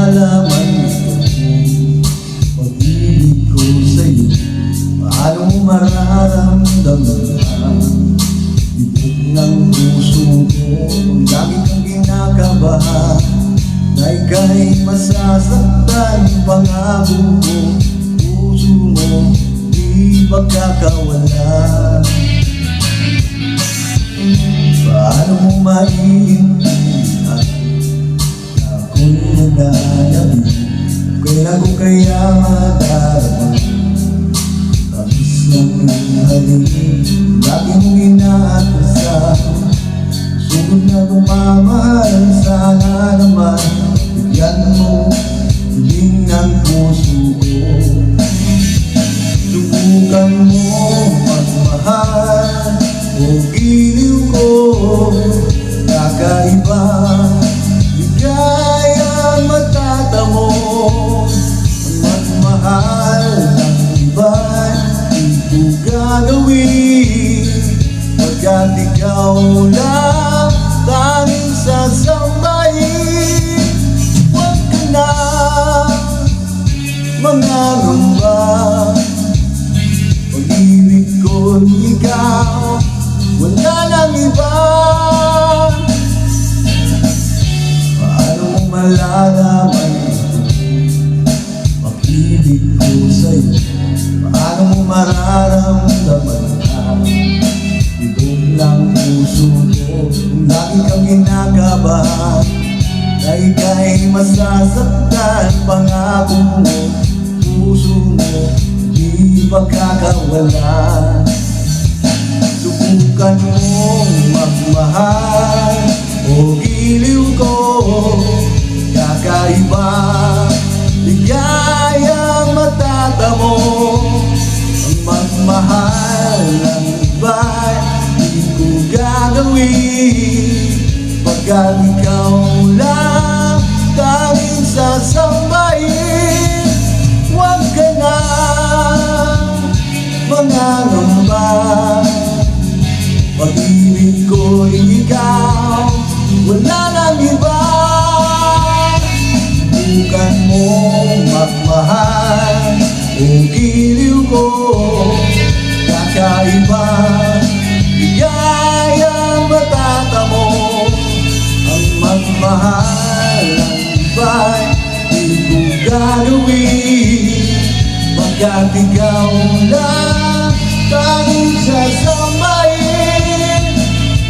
malalaman pag-ibig ko sa'yo? Paano mo mararamdaman? Ibig ng puso ko, kung lagi kang kinakabahan na ika'y masasaktan. Pangako ko, puso mo di magkakawala. Paano mo maiintindihan na ako'y naglalabig? Kailan ko kaya madarama tamis ng iyong halik? Lagi mong inaatasan, sugod na bumamahal. Sana naman bigyan mo hiling ng puso ko. Subukan mo magmahal o giliw ko. Kakaiba, ligaya matatamo. Magmahal ng iba di ko gagawin, pagkat ikaw lang tanging sasambahin. Huwag ka na mangangamba, pag-ibig ko'y ikaw, wala nang iba. Paano mo malalaman pag-ibig ko sa'yo? Paano mo mararamdaman na ibig lang puso ko? Kung lagi kang kinakabahan na ika'y masasaktan. Pangako mo, puso mo di magkakawala. Subukan mong magmahal o giliw ko. Kakaiba, ligayang matatamo. Ang magmahal ng iba'y di ko gagawin, pagkat ikaw lang tanging sasambahin. Huwag ka na mangangamba, pag-ibig ko'y ikaw, wala nang iba. Subukan mo magmahal o giliw ko. Kakaiba, ligayang matatamo. Ang magmahal ng iba'y di ko gagawin, pagkat ikaw lang tanging sasambahin.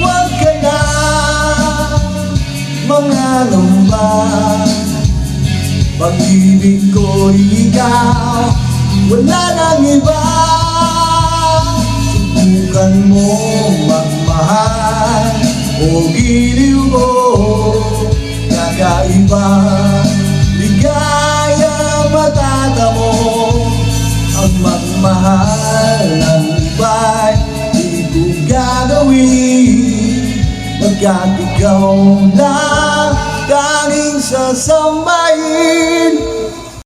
Huwag ka na mangangamba, pag-ibig ko'y ikaw, wala nang iba. Subukan mo magmahal o giliw ko. Kakaiba, ligayang matatamo. Ang magmahal ng iba'y di ko gagawin, pagkat ikaw lang tanging sasamba.